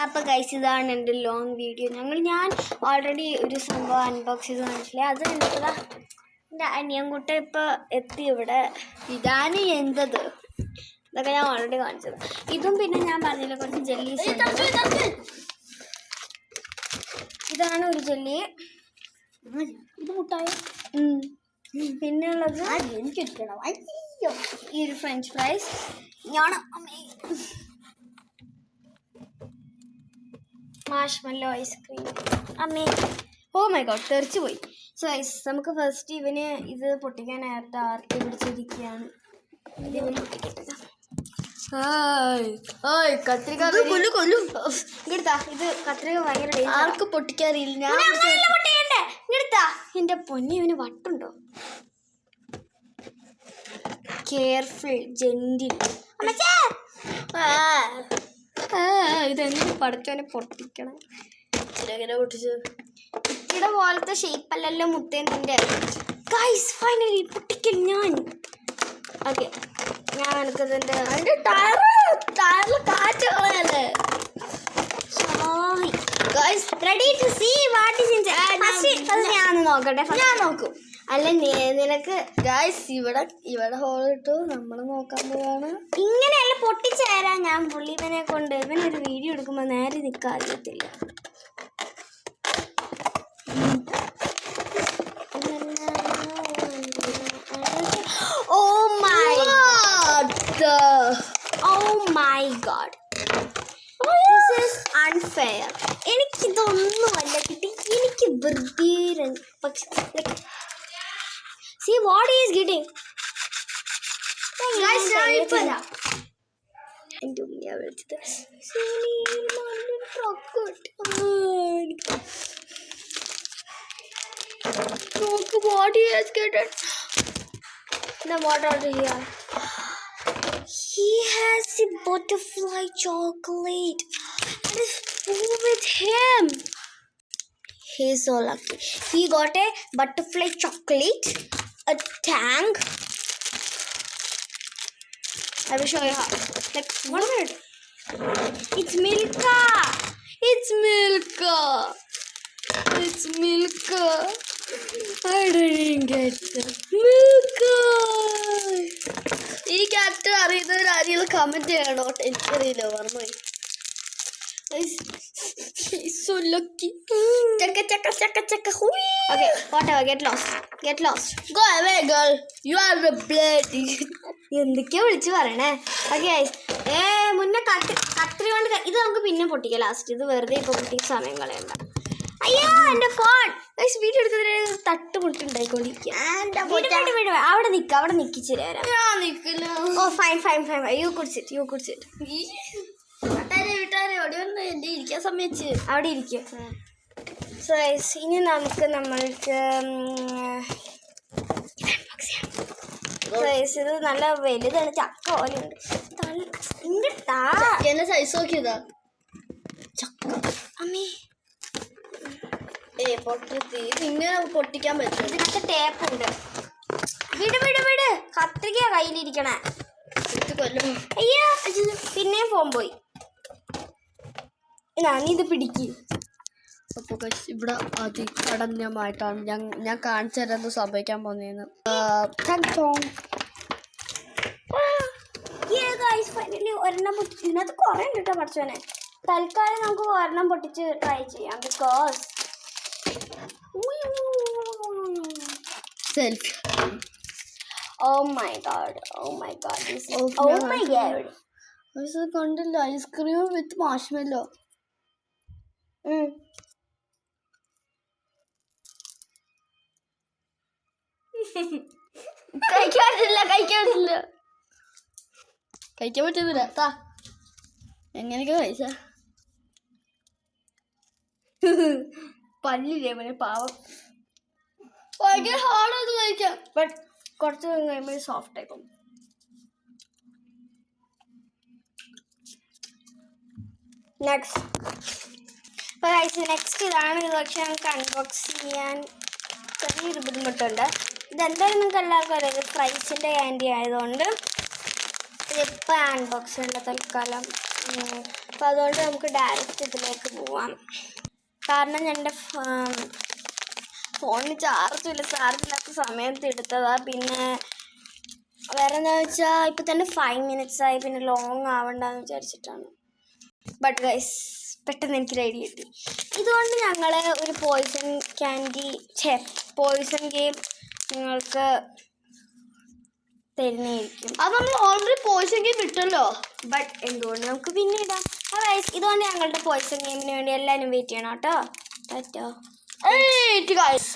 അപ്പോൾ ഗൈസ് ഇതാണ് എൻ്റെ ലോങ് വീഡിയോ. ഞാൻ ഓൾറെഡി ഒരു സംഭവം അൺബോക്സ് ചെയ്ത് കാണിച്ചില്ലേ, അത് കണ്ടപ്പോഴാ എൻ്റെ അനിയൻകുട്ട ഇപ്പോൾ എത്തി ഇവിടെ. ഇതാണ് എന്തത്, ഇതൊക്കെ ഞാൻ ഓൾറെഡി കാണിച്ചത്. ഇതും പിന്നെ ഞാൻ പറഞ്ഞില്ല കുറച്ച് ജെല്ലീസ്. ഇതാണ് ഒരു ജെല്ലി, ഇത് മുട്ടായി. പിന്നെ ഉള്ളത് എനിക്ക് ഇരിക്കണം. അയ്യോ, ഈ ഒരു ഫ്രഞ്ച് ഫ്രൈസ് ഞാൻ മാഷ്മല്ലോ ഐസ്ക്രീം അമ്മേ. ഓ മൈ ഗോഡ്, തെറിച്ച് പോയി. സോ ഐസ് നമുക്ക് ഫസ്റ്റ് ഇവന് ഇത് പൊട്ടിക്കാനായിട്ട് ആർത്തി പിടിച്ചിരിക്കുകയാണ്. കത്രിക ഇങ്ങടുത്താ, ഇത് കത്രിക ഭയങ്കര ആർക്ക് പൊട്ടിക്കാറില്ല. പൊട്ടിക്കണ്ടേ, ഇങ്ങടുത്താ. എൻ്റെ പൊന്നി, ഇവന് വട്ടുണ്ടോ? Careful, gentle. ഇതെങ്ങനെ പഠിച്ചവനെ പൊട്ടിക്കണം. ഇങ്ങനെ പൊട്ടിച്ചു ഇച്ചിടെ പോലത്തെ ഷേപ്പല്ലല്ലോ മുത്തേൻ്റെ. ഗൈസ് ഫൈനലി പൊട്ടിക്കൽ ഞാൻ. ഓക്കെ, ഞാൻ എനിക്കതിൻ്റെ ടയറിൽ കാറ്റ് കളയല്ലേ. Ready to see what is inside. അത് ഞാൻ നോക്കട്ടെ, ഞാൻ നോക്കും. അല്ല നിനക്ക് ഗൈസ് ഇവിടെ ഹോളിട്ടു നമ്മൾ നോക്കാൻ പോവാണ്. ഇങ്ങനെയല്ല പൊട്ടിച്ചേരാൻ ഞാൻ പുള്ളിവനെ കൊണ്ട്. ഇവനൊരു വീഡിയോ എടുക്കുമ്പോൾ നേരെ നിൽക്കാൻ അറിയത്തില്ല. അൺഫെയർ. എനിക്കിതൊന്നുമല്ല കിട്ടി, എനിക്ക് വെറുതെ. പക്ഷെ see what he is getting. Guys, എൻ്റെ ഉമ്മ വിളിച്ചത് നോക്ക് what he has gotten. Now what are here? He has a butterfly chocolate. What is wrong with him? He's so lucky. He got a butterfly chocolate, a tank. I will show you how. Like, what is it? It's Milka. It's Milka. It's Milka. I didn't get the Milka. ഈ character അറിയുന്നവർ ആരെങ്കിലും comment ചെയ്യണോ? എനിക്കറിയില്ല, ഓർമ്മയായി. He's so lucky. Chaka. Okay, whatever. Get lost. Go away, girl. You are the bloody. എന്തൊക്കെയാ വിളിച്ചു പറയണേ. Okay മുന്നേ കത്രി കൊണ്ട് ഇത് നമുക്ക് പിന്നെ പൊട്ടിക്കാം ലാസ്റ്റ്. ഇത് വെറുതെ ഇപ്പൊ പൊട്ടിക്ക് സമയം കളയണ്ട. അയ്യോ എൻ്റെ ഫോൺ. വീഡിയോ എടുക്കുന്നതിന് തട്ടുമുട്ടുണ്ടായിക്കൊണ്ടിരിക്കുക. അവിടെ നിൽക്കിച്ചു തരാം. Oh fine. യു കുടിച്ചിട്ട് ഇരിക്കാൻ സമ്മതിച്ച് അവിടെ ഇരിക്കും. സോ ഇനി നമ്മൾക്ക് ഇത് നല്ല വലുതാണ്, ചക്ക പോലെ ഉണ്ട്. സൈസ് നോക്കിയതാ ചക്ക. അമ്മേ ഇങ്ങനെ പൊട്ടിക്കാൻ പറ്റും. ഇതിനകത്ത് ടേപ്പ് ഉണ്ട്. വിട് കത്രിക കയ്യിലിരിക്കണേ. അയ്യോ പിന്നെയും ഫോൺ പോയി. നീ ഇത് പിടിക്ക്. അപ്പോൾ ഇവിടെ അതികഠിനമായിട്ടാണ് ഞാൻ കാണിച്ചു തരാൻ സംഭവിക്കാൻ പോകുന്നതെന്ന്. ഫൈനലി ഒരെണ്ണം പൊട്ടിച്ച്. ഇതിനകത്ത് കുറേ ഉണ്ട് കേട്ടോ പഠിച്ചോനെ. തൽക്കാലം നമുക്ക് ഒരെണ്ണം പൊട്ടിച്ച് ട്രൈ ചെയ്യാം. Because selfie. Oh my god. കണ്ടില്ല, ഐസ്ക്രീം വിത്ത് മാഷ്മെല്ലോ. കഴിക്കാൻ പറ്റുന്നില്ല. എങ്ങനെയൊക്കെ കഴിച്ച പല്ലില്ലേ പിന്നെ പാവം. ഭയങ്കര ഹാർഡായത് കഴിക്കാം. ബട്ട് കുറച്ച് കഴിയുമ്പോൾ സോഫ്റ്റ് ആയിപ്പം. നെക്സ്റ്റ് ഇതാണ്. ഇത് പക്ഷെ ഞങ്ങൾക്ക് അൺബോക്സ് ചെയ്യാൻ ചെറിയൊരു ബുദ്ധിമുട്ടുണ്ട്. ഇതെന്തായാലും നിങ്ങൾക്ക് എല്ലാവർക്കും അറിയാം, ഇത് ഫ്രൈസിൻ്റെ ക്യാൻഡി ആയതുകൊണ്ട് ഇതിപ്പോൾ അൺബോക്സ് ചെയ്യേണ്ട തൽക്കാലം. അപ്പോൾ അതുകൊണ്ട് നമുക്ക് ഡയറക്റ്റ് ഇതിലേക്ക് പോവാം. കാരണം എൻ്റെ ഫോണിന് ചാർജില്ല, ചാർജില്ലാത്ത സമയത്ത് എടുത്തതാണ്. പിന്നെ വേറെ എന്താ വെച്ചാൽ ഇപ്പോൾ തന്നെ 5 minutes ആയി, പിന്നെ ലോങ് ആവണ്ടെന്ന് വിചാരിച്ചിട്ടാണ്. ബട്ട് ഗൈസ് പെട്ടെന്ന് എനിക്കൊരു ഐഡിയ കിട്ടി. ഇതുകൊണ്ട് ഞങ്ങൾ ഒരു പോയിസൺ ഗെയിം നിങ്ങൾക്ക് തരുന്നതായിരിക്കും. അത് നമ്മൾ ഓൾറെഡി പോയിസൺ ഗെയിം ഇട്ടല്ലോ. ബട്ട് എന്തുകൊണ്ട് നമുക്ക് പിന്നെ ഇടാം. ഗൈസ് ഇതുകൊണ്ട് ഞങ്ങളുടെ പോയിസൺ ഗെയിമിന് വേണ്ടി എല്ലാവരും വെയിറ്റ് ചെയ്യണം കേട്ടോ. പറ്റോ? ഗൈസ്